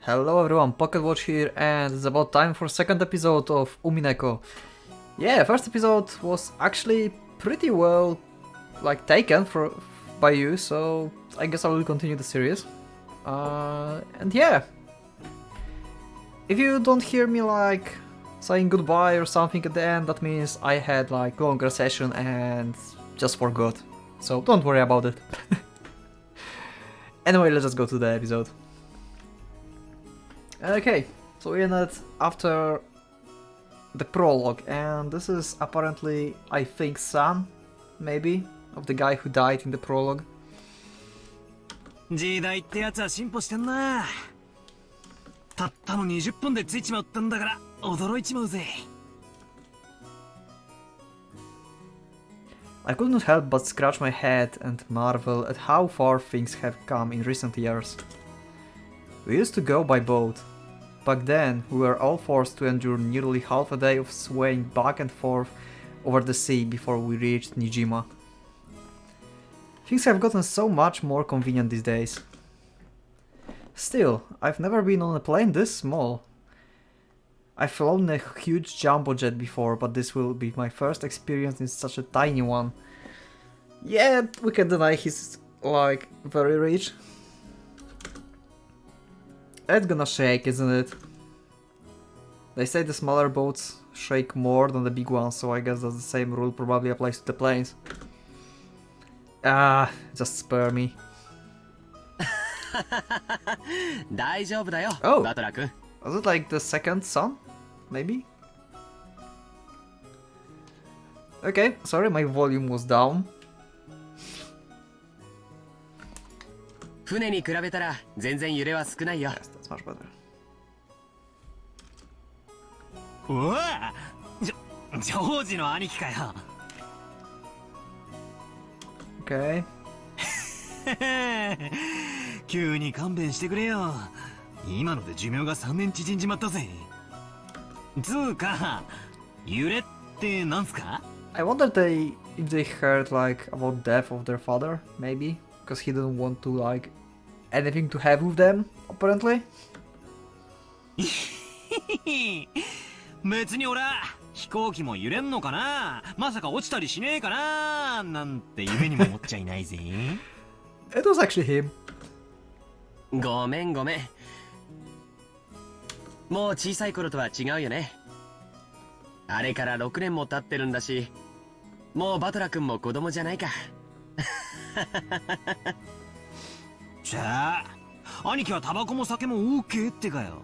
Hello everyone, PocketWatch here, and it's about time for second episode of Umineko. Yeah, first episode was actually pretty well taken by you, so I guess I will continue the series. And yeah, if you don't hear me saying goodbye or something at the end, that means I had longer session and just forgot. So don't worry about it. Anyway, let's just go to the episode. Okay, so we ended after the prologue, and this is apparently, I think, son, maybe, of the guy who died in the prologue. 時代ってやつは進歩してんな。たったの20分でついちまったんだから驚いちまうぜ。I couldn't help but scratch my head and marvel at how far things have come in recent years. We used to go by boat. Back then, we were all forced to endure nearly half a day of swaying back and forth over the sea before we reached Nijima. Things have gotten so much more convenient these days. Still, I've never been on a plane this small. I've flown a huge jumbo jet before, but this will be my first experience in such a tiny one. Yeah, we can deny he's very rich. It's gonna shake, isn't it? They say the smaller boats shake more than the big ones, so I guess that's the same rule probably applies to the planes. Just spare me. Oh, was it like the second son? Maybe? Okay, sorry, my volume was down. 船に比べたら全然揺れは少ないよ。 Yes, that's much better. うわ、ジョージの兄貴かよ。Okay. 急に勘弁してくれよ。今ので寿命が3年縮んじまったぜ。つうか、揺れってなんすか？ I wonder if they heard about death of their father, maybe? Because he didn't want to anything to have with them, apparently. 別に俺は飛行機も揺れんのかな、まさか落ちたりしねえかななんて夢にも思っちゃいないぜ。It was actually him. ごめんごめん。もう小さい頃とは違うよね。あれから6年も経ってるんだし、もうバトラ君も子供じゃないか。じゃあ兄貴はタバコも酒も OK ってかよ。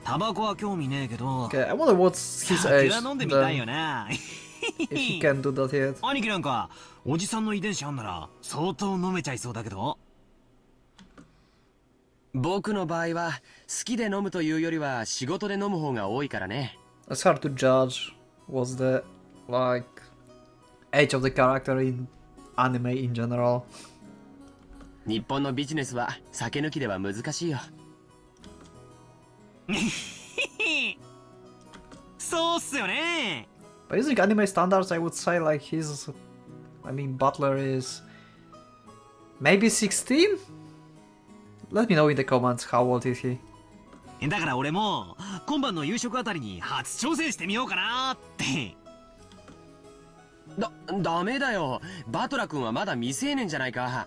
タバコは興味ねえけど。Okay, I wonder what's his age. 酒は飲んでみたいよな。If he can do that yet. 兄貴なんかおじさんの遺伝子あんなら相当飲めちゃいそうだけど。僕の場合は好きで飲むというよりは仕事で飲む方が多いからね。It's hard to judge what's the age of the character in anime in general. 日本のビジネスは酒抜きでは難しいよ。そうっすよね。But using anime standards, I would say Butler is maybe 16? Let me know in the comments how old is he. だから俺も今晩の夕食あたりに初挑戦してみようかなって。ダメだよ。バトラ君はまだ未成年じゃないか。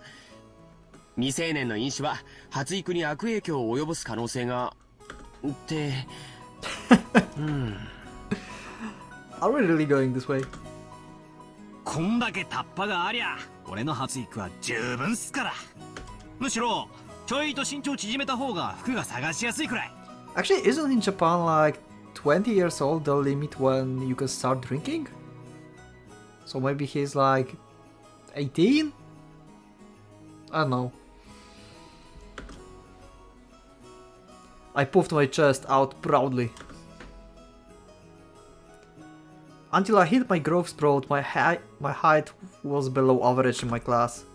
未成年の飲酒は発育に悪影響を及ぼす可能性がってAre we really going this way? こんだけタッパがありゃ俺の発育は十分っすから。むしろちょいと身長縮めた方が服が探しやすいくらい。 Actually, isn't in Japan 20 years old the limit when you can start drinking? So maybe he's 18? I don't know. I puffed my chest out proudly. Until I hit my growth spurt, my height was below average in my class.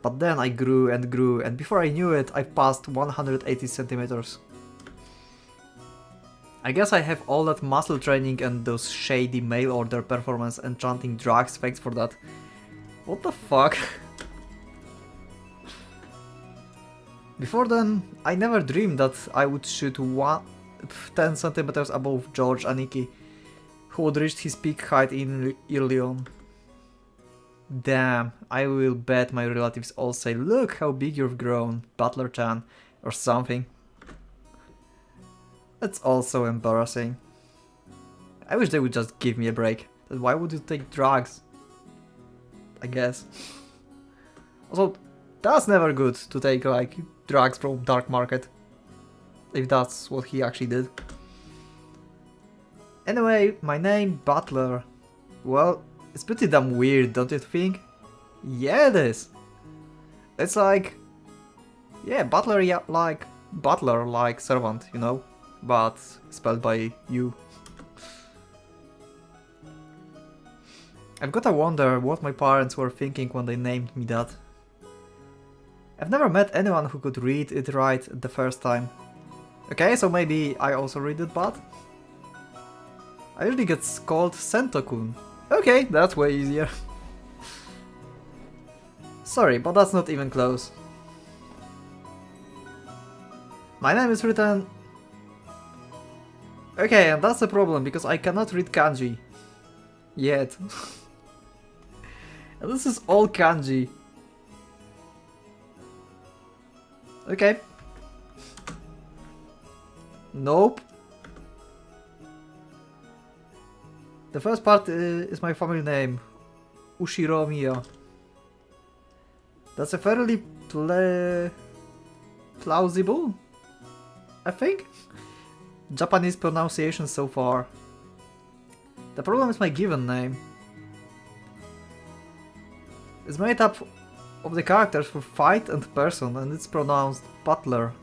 But then I grew, and before I knew it, I passed 180 centimeters. I guess I have all that muscle training and those shady mail order performance enchanting drugs thanks for that. What the fuck? Before then, I never dreamed that I would shoot 10 centimeters above George Aniki, who had reached his peak height in early on. Damn, I will bet my relatives all say, "Look how big you've grown, Butler-chan," or something. That's also embarrassing. I wish they would just give me a break. Why would you take drugs? I guess. Also, that's never good to take like drugs from dark market. If that's what he actually did. Anyway, my name, Butler. Well, it's pretty damn weird, don't you think? Yeah, it is. It's like... yeah, butler, yeah, like... butler, like servant, you know? But spelled by U. I've gotta wonder what my parents were thinking when they named me that. I've never met anyone who could read it right the first time. Okay, so maybe I also read it bad? I usually get called Sento-kun. Okay, that's way easier. Sorry, but that's not even close. My name is written... okay, and that's the problem, because I cannot read kanji. Yet. And this is all kanji. Okay. Nope. The first part is my family name, Ushiromiya. That's a fairly plausible, I think, Japanese pronunciation so far. The problem is my given name. It's made up of the characters for fight and person, and it's pronounced Butler.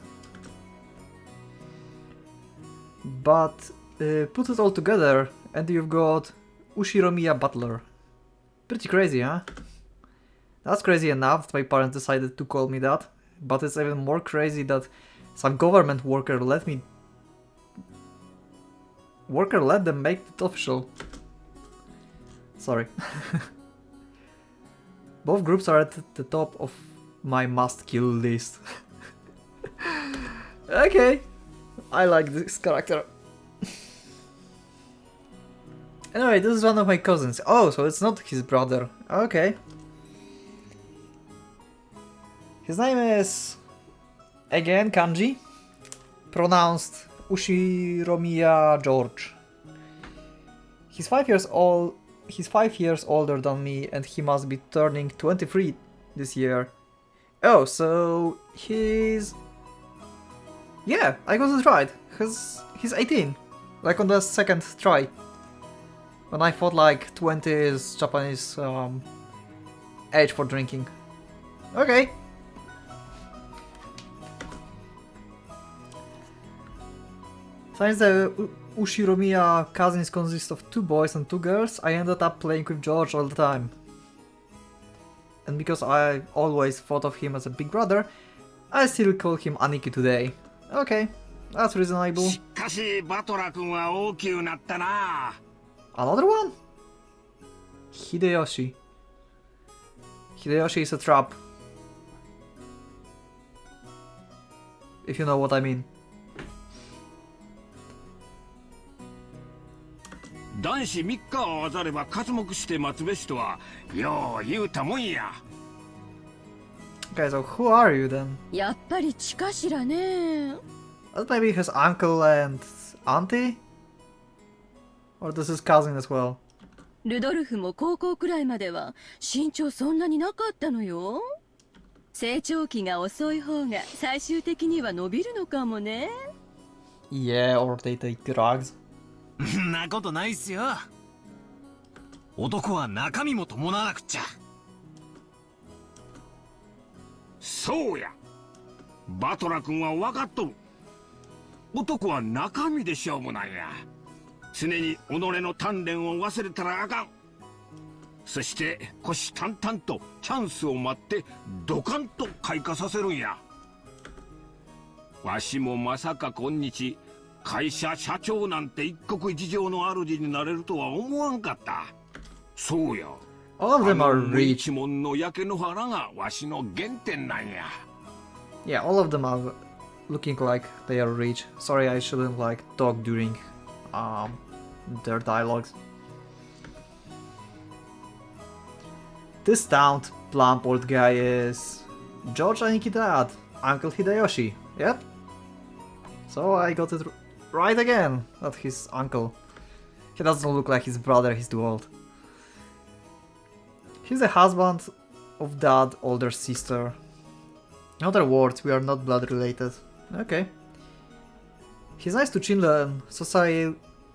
But put it all together and you've got Ushiromiya Butler. Pretty crazy, huh? That's crazy enough that my parents decided to call me that, but it's even more crazy that some government worker let them make it official. Sorry. Both groups are at the top of my must-kill list. Okay, I like this character. Anyway, this is one of my cousins. Oh, so it's not his brother. Okay. His name is... again kanji. Pronounced Ushiromiya George. He's 5 years old. He's 5 years older than me, and he must be turning 23 this year. Oh, so he's... yeah, I got it right. He's 18. Like on the second try. When I thought like 20 is Japanese age for drinking. Okay. Since the Ushiromiya cousins consist of 2 boys and 2 girls, I ended up playing with George all the time. And because I always thought of him as a big brother, I still call him Aniki today. Okay, that's reasonable. Another one? Hideyoshi. Hideyoshi is a trap. If you know what I mean. 男子3日を合わざれば刮目して待つべしとはよう言うたもんや。 Okay, so who are you then? やっぱり血かしらね。 That maybe his uncle and auntie? Or this is cousin as well? ルドルフも高校くらいまでは身長そんなになかったのよ。成長期が遅い方が最終的には伸びるのかもね。 Yeah, or they take drugs. んなことないっすよ。男は中身も伴わなくっちゃ。そうや。バトラ君は分かっとる。男は中身で勝負なんや。常に己の鍛錬を忘れたらあかん。そして虎視眈々とチャンスを待ってドカンと開花させるんや。わしもまさか今日会社社長なんて一国一城の主になれるとは思わんかった。そうや。 All of them are 一 rich. 門の焼け野原がわしの原点なんや。Yeah, all of them are looking like they are rich. Sorry, I shouldn't like talk during their dialogues. This stout, plump old guy is George Aniki dad, Uncle Hideyoshi. Yep. So I got it right again, not his uncle. He doesn't look like his brother, he's too old. He's the husband of dad, older sister. In other words, we are not blood related. Okay. He's nice to children,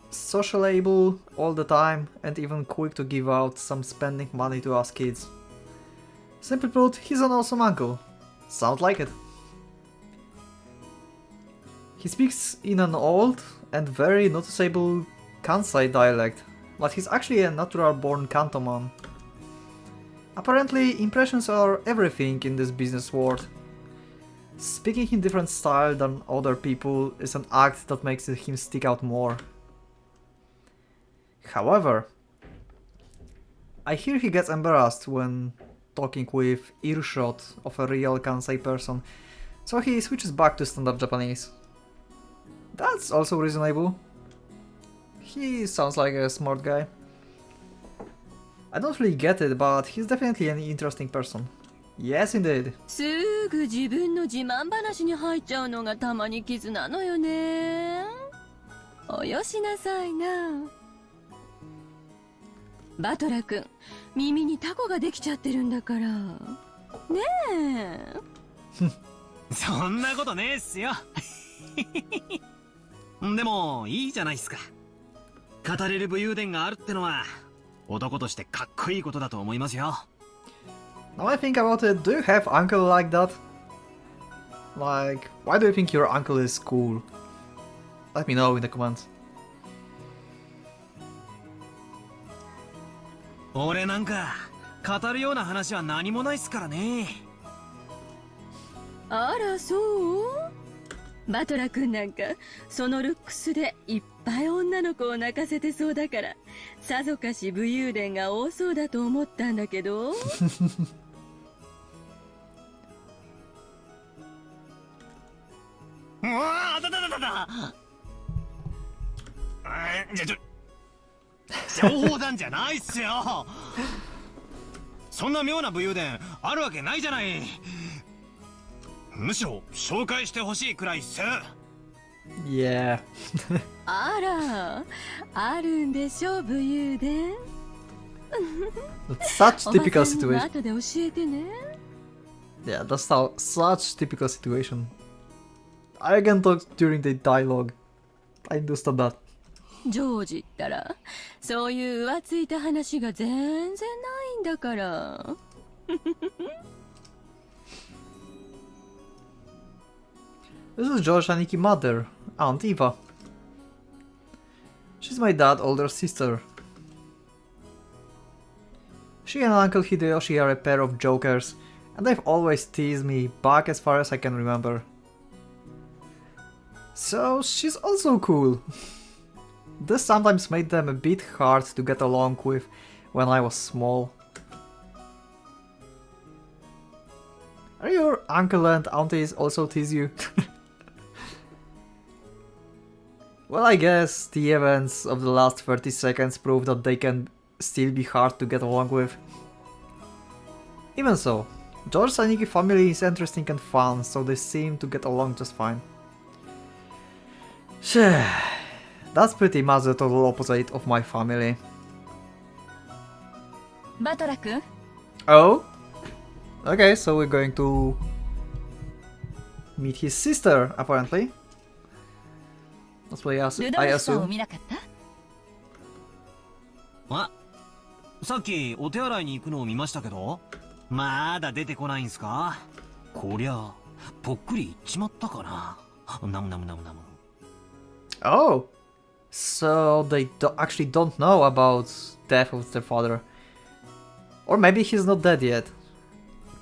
sociable all the time, and even quick to give out some spending money to us kids. Simply put, he's an awesome uncle. Sounds like it. He speaks in an old and very noticeable Kansai dialect, but he's actually a natural-born Kanto man. Apparently, impressions are everything in this business world. Speaking in different style than other people is an act that makes him stick out more. However, I hear he gets embarrassed when talking with earshot of a real Kansai person, so he switches back to standard Japanese. That's also reasonable. He sounds like a smart guy. I don't really get it, but he's definitely an interesting person. Yes, indeed. すぐ自分の自慢話に入っちゃうのがたまに傷なのよね。およしなさいな。バトラ君、耳にタコができちゃってるんだから。ねえ。そんなことねえっすよ。でもいいじゃないっすか。語れる武勇伝があるってのは男としてかっこいいことだと思いますよ。Now I think about it, do you have uncle like that? Like, why do you think your uncle is cool? Let me know in the comments. 俺なんか語るような話は何もないっすからね。あらそうバトラ君なんかそのルックスでいっぱい女の子を泣かせてそうだからさぞかし武勇伝が多そうだと思ったんだけどうわあだ冗談じゃないっすよ。そんな妙な武勇伝あるわけないじゃない。むしろ紹介してほしいくらいっす。Yeah. あらあるんでしょ武勇伝 That's such おば typical さんには situation. 後で教えてね Yeah, that's how such typical situation. I can talk during the dialogue. I understand that. ジョージったらそういう浮ついた話が全然ないんだから This is George Aniki's mother, Aunt Eva. She's my dad's older sister. She and Uncle Hideyoshi are a pair of jokers, and they've always teased me back as far as I can remember. So she's also cool. This sometimes made them a bit hard to get along with when I was small. Are your uncle and aunties also tease you? Well, I guess the events of the last 30 seconds prove that they can still be hard to get along with. Even so, George's Aniki family is interesting and fun, so they seem to get along just fine. That's pretty much the total opposite of my family. バトラ君 Oh? Okay, so we're going to meet his sister, apparently. That's what I ルドルフさんを assume. 見なかった あ、さっきお手洗いに行くのを見ましたけど、まだ出てこないんすか。こりゃぽっくりいっちまったかな。ナムナムナムナム。Oh! So they actually don't know about death of their father. Or maybe he's not dead yet.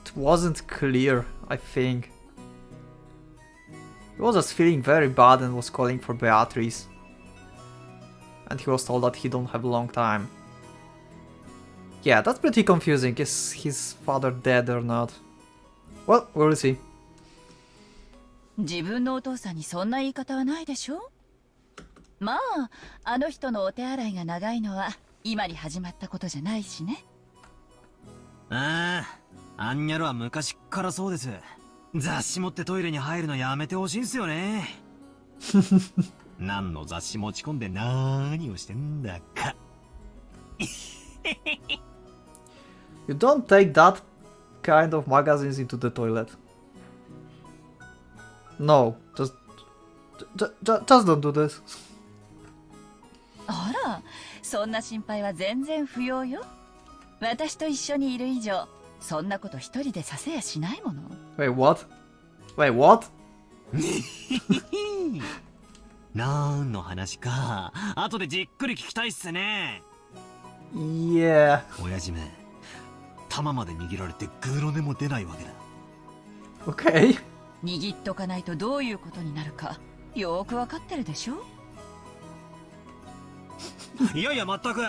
It wasn't clear, I think. He was just feeling very bad and was calling for Beatrice. And he was told that he don't have a long time. Yeah, that's pretty confusing. Is his father dead or not? Well, we'll see. 自分のお父さんにそんな言い方はないでしょ。まあ、あの人のお手洗いが長いのは今に始まったことじゃないしね。ああ、あんにゃろは昔っからそうです。雑誌持ってトイレに入るのやめてほしいんすよね。何の雑誌持ち込んで何をしてんだか。You don't take that kind of magazines into the toilet. No, just don't do this. あら、そんな心配は全然不要よ。私と一緒にいる以上、そんなこと一人でさせやしないもの。Wait, what? Wait, what? なんの話か。後でじっくり聞きたいっすね。Yeah. 親父め、玉まで握られてグロネも出ないわけだ。Okay. 握っとかないとどういうことになるか、よーくわかってるでしょ。いやいや、まったく。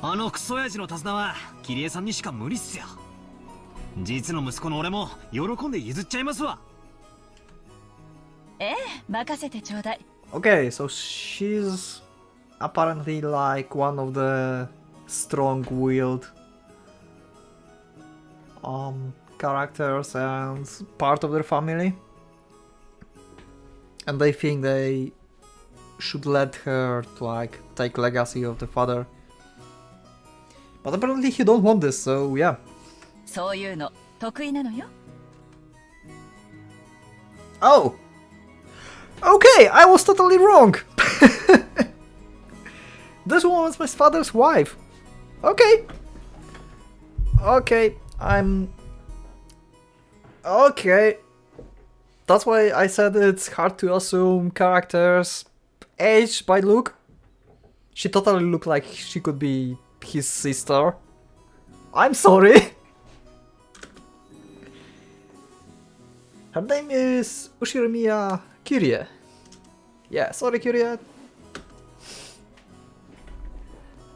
あのクソ親父の手綱は、キリエさんにしか無理っすよ。実の息子の俺も、喜んで譲っちゃいますわ。ええ、任せてちょうだい。Okay, so she's apparently like one of the strong-willed characters and part of their family. And they think they should let her like take legacy of the father. But apparently he don't want this, so yeah. そういうの得意なのよ。Oh! Okay, I was totally wrong! This woman's my father's wife. Okay. Okay, Okay. That's why I said it's hard to assume characters' age by look. She totally looked like she could be his sister. I'm sorry. Her name is Ushirimiya Kyrie. Yeah, sorry Kyrie.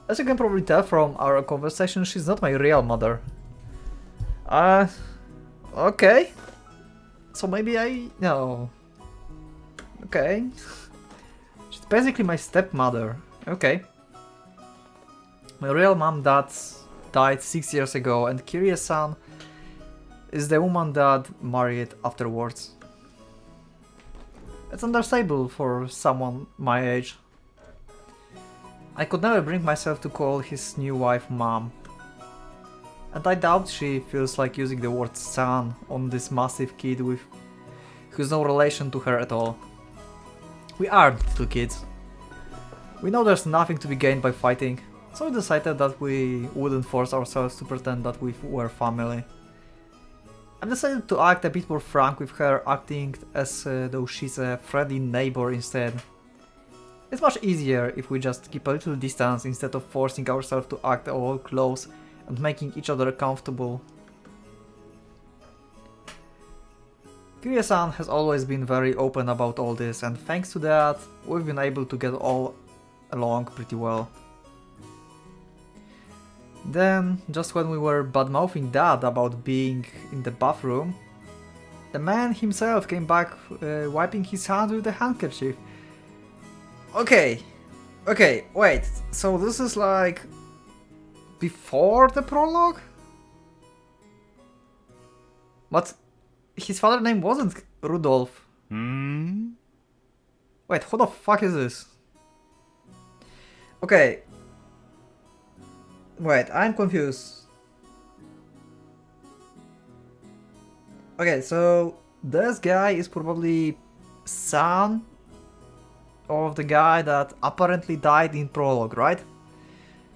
As you can probably tell from our conversation, she's not my real mother. Okay. So maybe no. Okay. She's basically my stepmother. Okay. My real mom dad died 6 years ago, and Kyrie-san is the woman that married afterwards. It's understandable for someone my age. I could never bring myself to call his new wife mom. And I doubt she feels like using the word son on this massive kid who's no relation to her at all. We aren't little kids. We know there's nothing to be gained by fighting, so we decided that we wouldn't force ourselves to pretend that we were family. I decided to act a bit more frank with her, acting as though she's a friendly neighbor instead. It's much easier if we just keep a little distance instead of forcing ourselves to act all close and making each other comfortable. Kyrie-san has always been very open about all this, and thanks to that, we've been able to get all along pretty well. Then, just when we were bad-mouthing Dad about being in the bathroom, the man himself came back wiping his hands with a handkerchief. Okay, wait, so this is like before the prologue? But his father's name wasn't Rudolph. Wait, who the fuck is this? Okay. Wait, I'm confused. Okay, so this guy is probably son of the guy that apparently died in prologue, right?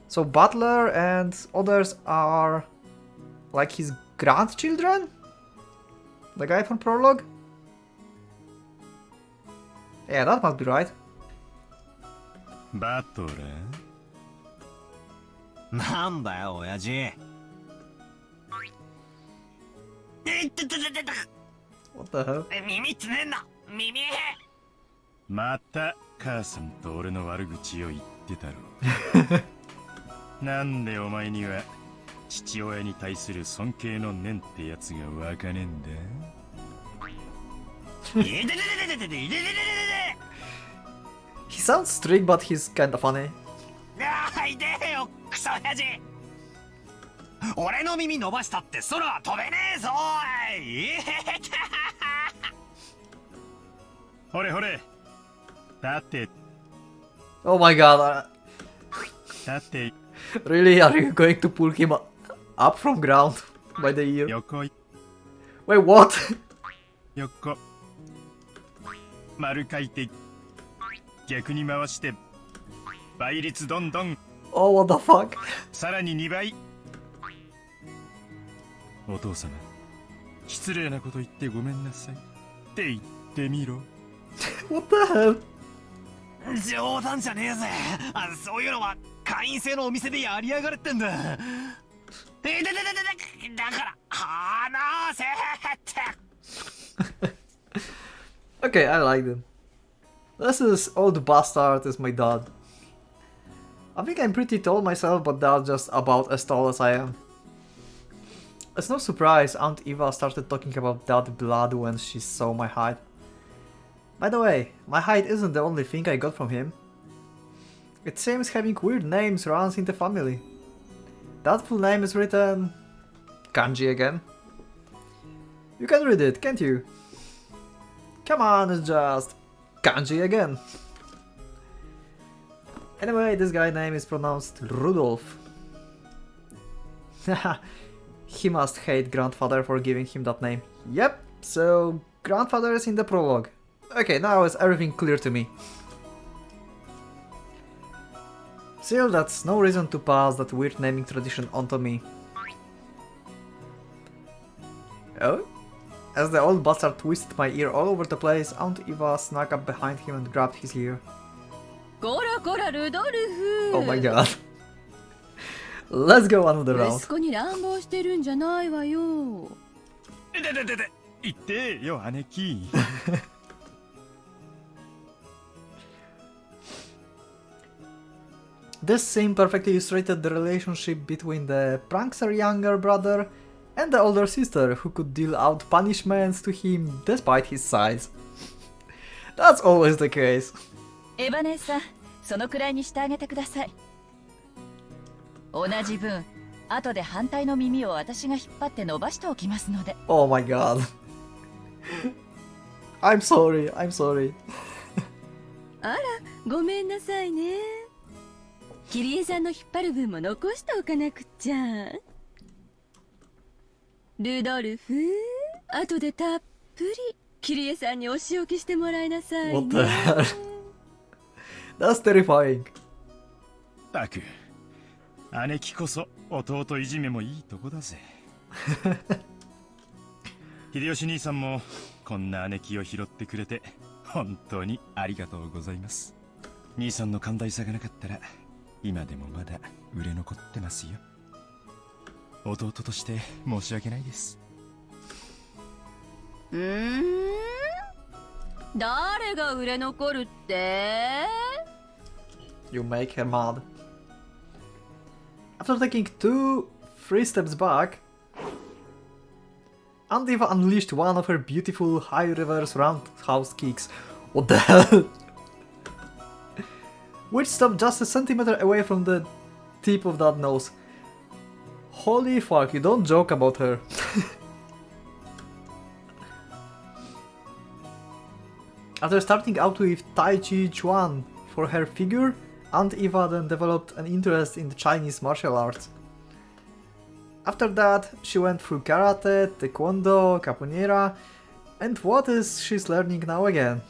So Butler and others are like his grandchildren? The guy from prologue? Yeah, that must be right. Butler? なんだよ、親父。What the hell? 耳つねんな、耳。また母さんと俺の悪口を言ってたろ。なんでお前には父親に対する尊敬の念ってやつがわかねえんだ。He sounds strict, but he's kinda funny. いでよクソ親父。俺の耳伸ばしたって空は飛べねえぞおい。ほれほれ。だって Oh my god. だって Really? Are you going to pull him up from ground by the ear? 横 Wait, what? 横丸書いて逆に回して倍率どんどん Oh, what the fuck? さらに2倍。お父様、失礼なこと言ってごめんなさいって言ってみろ。What the hell? 冗談じゃねえぜ。そういうのは会員制のお店でやりやがれってんだ。だから話せって。Okay, I like them. This is old bastard is my dad. I think I'm pretty tall myself, but they're just about as tall as I am. It's no surprise Aunt Eva started talking about that blood when she saw my height. By the way, my height isn't the only thing I got from him. It seems having weird names runs in the family. That full name is written... kanji again. You can read it, can't you? Come on, it's just... kanji again. Anyway, this guy's name is pronounced Rudolph. Haha, he must hate grandfather for giving him that name. Yep, so grandfather is in the prologue. Okay, now is everything clear to me. Still, that's no reason to pass that weird naming tradition onto me. Oh? As the old bastard twisted my ear all over the place, Aunt Eva snuck up behind him and grabbed his ear. こらこらルドルフ。 Oh my god. Let's go another round. 息子に乱暴してるんじゃないわよ。言ってよ姉貴。This scene perfectly illustrated the relationship between the prankster younger brother and the older sister who could deal out punishments to him despite his size. That's always the case. エヴァ姉さん、そのくらいにしてあげてください。同じ分、後で反対の耳を私が引っ張って伸ばしておきますので。Oh my god. I'm sorry, I'm sorry. あら、ごめんなさいね。キリエさんの引っ張る分も残しておかなくっちゃ。ルドルフ、後でたっぷりキリエさんにお仕置きしてもらいなさいね。What the hell? That's terrifying. たく、姉貴こそ弟いじめもいいとこだぜ。秀吉兄さんもこんな姉貴を拾ってくれて本当にありがとうございます。兄さんの寛大さがなかったら今でもまだ売れ残ってますよ。弟として申し訳ないです。誰が売れ残るって？ You make her mad. After taking 2-3 steps back, Aunt Eva unleashed one of her beautiful high reverse roundhouse kicks. What the hell? Which stopped just a centimeter away from the tip of that nose. Holy fuck, you don't joke about her. After starting out with Tai Chi Chuan for her figure, Aunt Eva then developed an interest in the Chinese martial arts. After that, she went through karate, taekwondo, capoeira, and what is she's learning now again?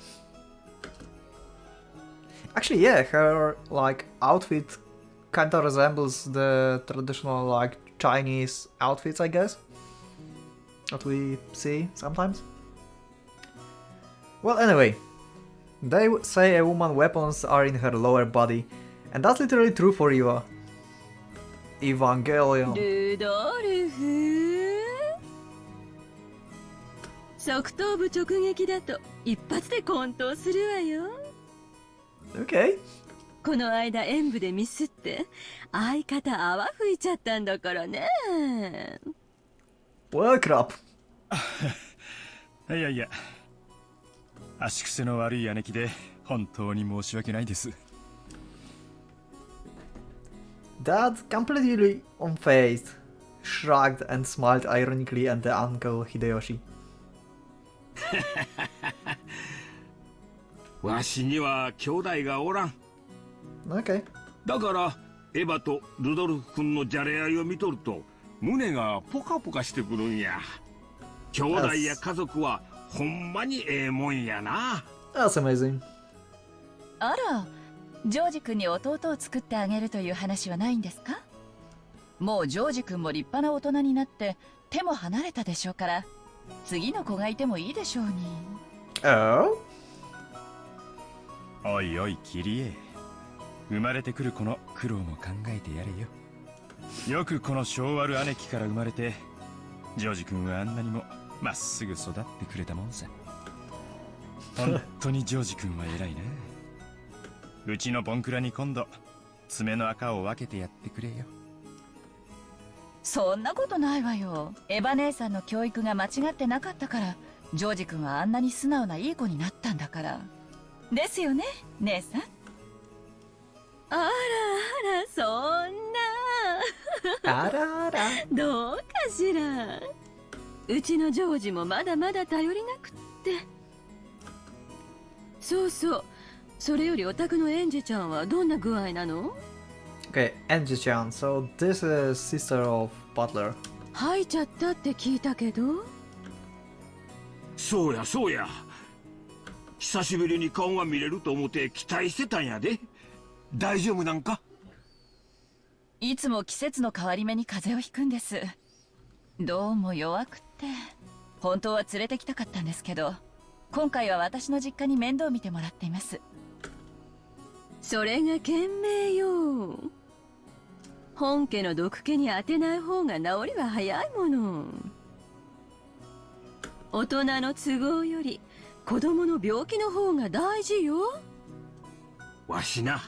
Actually, yeah, her like outfit kinda resembles the traditional like Chinese outfits, I guess, that we see sometimes. Well, anyway, they say a woman's weapons are in her lower body, and that's literally true for Eva. Evangelion. ルドルフ、側頭部直撃だと一発で混沌するわよ。Okay. この間演舞でミスって相方泡吹いちゃったんだからね。Well, crap. いやいや、足癖の悪い姉貴で本当に申し訳ないです。Dad, completely unfazed, shrugged and smiled ironically at the uncle Hideyoshi. わしには兄弟がおらん。 Okay. だからエヴァとルドルフ君のじゃれ合いを見とると胸がポカポカしてくるんや。兄弟や家族はほんまにええもんやな。 That's amazing. あら、ジョージ君に弟を作ってあげるという話はないんですか？もうジョージ君も立派な大人になって手も離れたでしょうから、次の子がいてもいいでしょうに。Oh? おいおいキリエ、生まれてくる子の苦労も考えてやれよ。よくこの性悪姉貴から生まれて、ジョージ君はあんなにもまっすぐ育ってくれたもんさ。本当にジョージ君は偉いな。うちのボンクラに今度爪の赤を分けてやってくれよ。そんなことないわよ。エヴァ姉さんの教育が間違ってなかったから、ジョージ君はあんなに素直ないい子になったんだから。ですよね、姉さん。あらあら、そんな。Arara. どうかしら。うちのジョージもまだまだ頼りなくって。そうそう。それよりお宅のエンジェちゃんはどんな具合なの？ Okay, Angie-chan. So this is sister of Butler. 吐いちゃったって聞いたけど。そうやそうや。久しぶりに顔が見れると思って期待してたんやで。大丈夫なんか？いつも季節の変わり目に風邪をひくんです。どうも弱くって、本当は連れてきたかったんですけど、今回は私の実家に面倒見てもらっています。それが賢明よ。本家の毒気に当てない方が治りは早いもの。大人の都合より子供の病気の方が大事よ。わしな、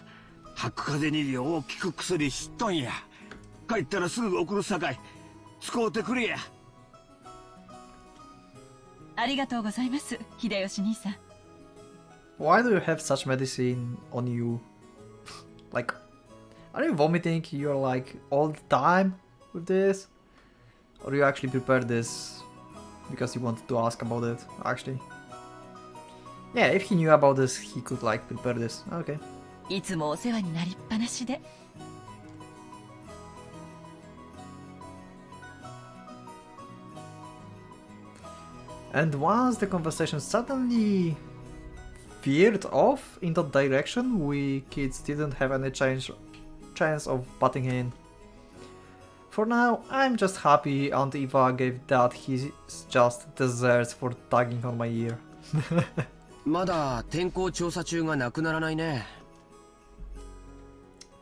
吐く風邪によう効く薬知っとんや。帰ったらすぐ送るさかい使うてくれや。ありがとうございます、秀吉兄さん。Why do you have such medicine on you? Like, are you vomiting? You're like all the time with this? Or you actually prepared this because you wanted to ask about it, actually? Yeah, if he knew about this, he could like prepare this. Okay. いつもお世話になりっぱなしで。And once the conversation suddenly veered off in that direction, we kids didn't have any chance of butting in. For now, I'm just happy Aunt Eva gave Dad his just desserts for tugging on my ear. まだ天候調査中がなくならないね。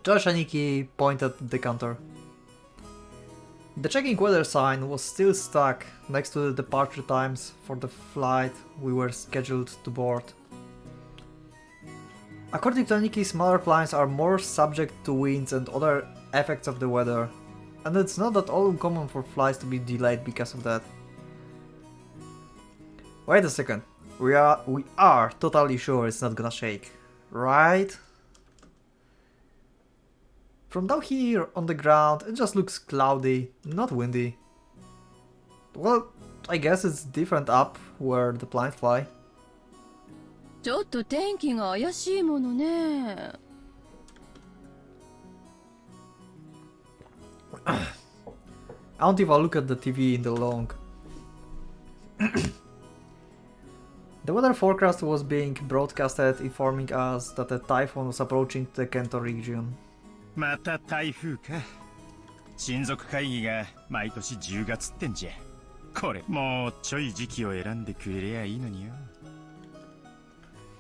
Josh Aniki pointed at the counter. The checking weather sign was still stuck next to the departure times for the flight we were scheduled to board. According to Aniki, smaller planes are more subject to winds and other effects of the weather, and it's not at all uncommon for flights to be delayed because of that. Wait a second, we are totally sure it's not gonna shake, right? From down here on the ground, it just looks cloudy, not windy. Well, I guess it's different up where the planes fly. ちょっと天気が怪しいものね。Aunt Eva looked at the TV in the long. The weather forecast was being broadcasted, informing us that a typhoon was approaching the Kanto region. また台風か。親族会議が毎年10月ってんじゃ。これもうちょい時期を選んでくれりゃいいのによ。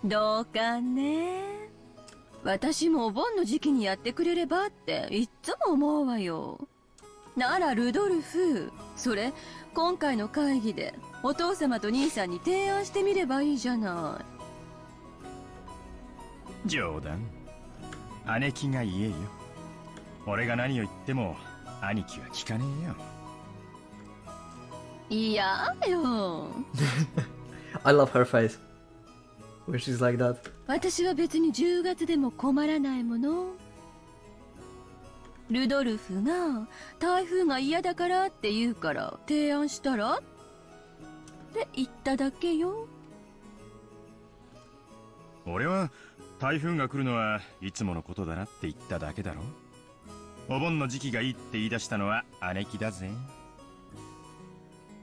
どうかね。私もお盆の時期にやってくれればっていっつも思うわよ。ならルドルフ、それ今回の会議でお父様と兄さんに提案してみればいいじゃない。冗談。姉貴が言えよ。俺が何を言っても兄貴は聞かねえよ。いやよ。I love her face. when she's like that. 私は別に10月でも困らないもの。ルドルフが台風が嫌だからって言うから提案したらって言っただけよ。俺は台風が来るのはいつものことだなって言っただけだろ。お盆の時期がいいって言い出したのは姉貴だぜ。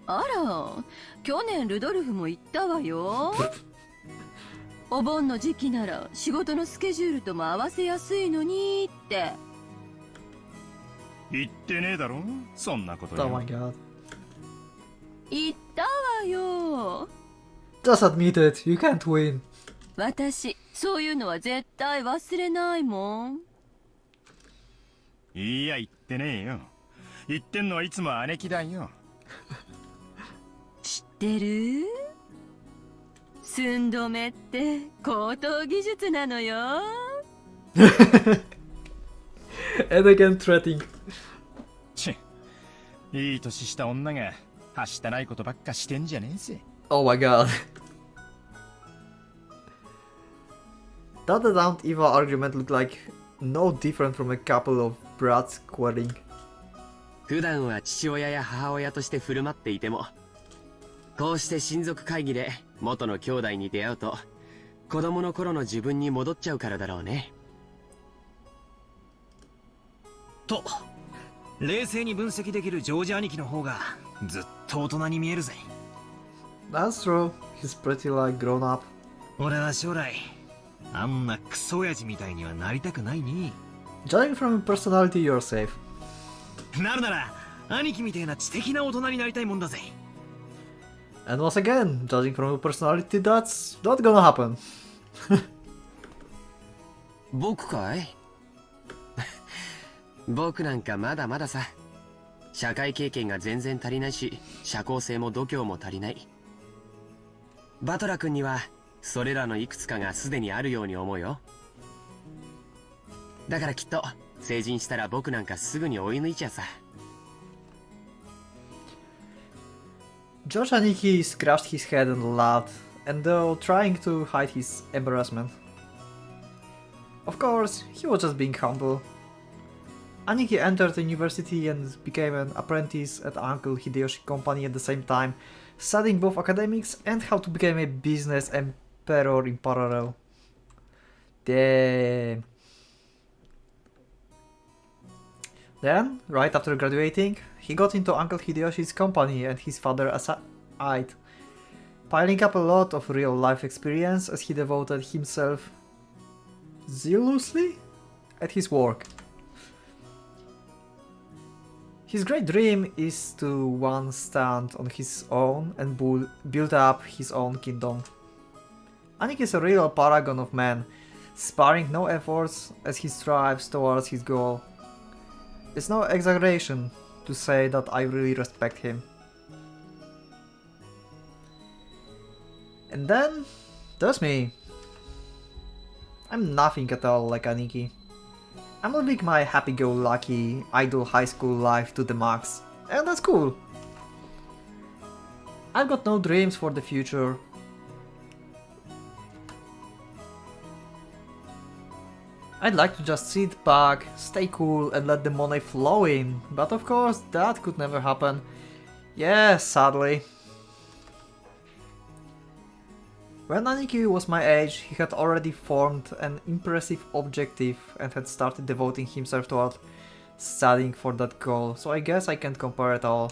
あら、去年ルドルフも言ったわよ。お盆の時期なら仕事のスケジュールとも合わせやすいのにって。言ってねえだろ、そんなことよ。Oh my god. 言ったわよ。Just admit it, you can't win. 私、そういうのは絶対忘れないもん。いや、言ってねえよ。言ってんのはいつも姉貴だよ。知ってる？寸止めって高等技術なのよ。And again threatening. チッ、いい年した女がはしたないことばっかしてんじゃねえぜ。Oh my god. That Adamant Eva argument looked like no different from a couple of brats quarreling. 普段は父親や母親として振る舞っていても、こうして親族会議で元の兄弟に出会うと、子供の頃の自分に戻っちゃうからだろうね。と、冷静に分析できるジョージ兄貴の方がずっと大人に見えるぜ。That's true. He's pretty like grown up. 俺は将来あんなクソ親父みたいにはなりたくないね。 Judging from your personality, you're safe. なるなら兄貴みたいな知的な大人になりたいもんだぜ。 And once again, judging from your personality, that's not gonna happen. 僕かい？僕なんかまだまださ。社会経験が全然足りないし、社交性も度胸も足りない。バトラ君にはそれらのいくつかがすでにあるように思うよ。だからきっと成人したら僕なんかすぐに追い抜いちゃうさ。George Aniki scratched his head and laughed, and though trying to hide his embarrassment. Of course, he was just being humble. Aniki entered the university and became an apprentice at Uncle Hideyoshi Company at the same time, studying both academics and how to become a business emperor in parallel. Damn. Then, right after graduating, he got into Uncle Hideyoshi's company and his father aside, piling up a lot of real-life experience as he devoted himself zealously at his work. His great dream is to once stand on his own and build up his own kingdom. Aniki is a real paragon of man, sparing no efforts as he strives towards his goal. It's no exaggeration to say that I really respect him. And then, there's me. I'm nothing at all like Aniki. I'm living my happy-go-lucky, idle high school life to the max, and that's cool. I've got no dreams for the future. I'd like to just sit back, stay cool and let the money flow in, but of course that could never happen. Yeah, sadly. When Aniki was my age, he had already formed an impressive objective and had started devoting himself toward studying for that goal, so I guess I can't compare at all.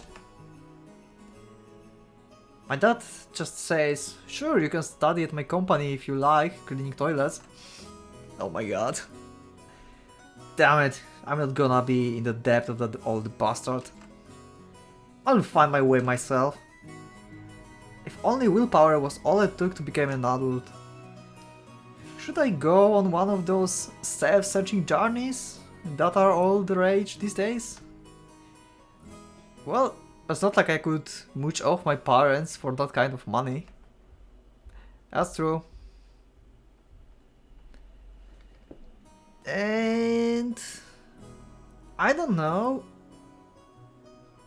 My dad just says, sure, you can study at my company if you like, cleaning toilets. Oh my god. Damn it, I'm not gonna be in the depth of that old bastard. I'll find my way myself. If only willpower was all it took to become an adult. Should I go on one of those self-searching journeys that are all the rage these days? Well, it's not like I could mooch off my parents for that kind of money. That's true. And I don't know.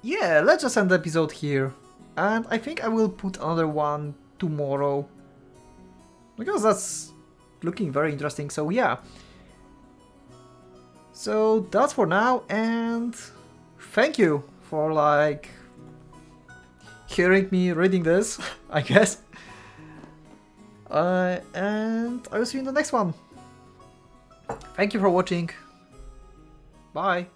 Yeah, let's just end the episode here. And I think I will put another one tomorrow. because that's looking very interesting. So yeah. So that's for now, and thank you for like hearing me reading this, I guess. And I will see you in the next one. Thank you for watching. Bye.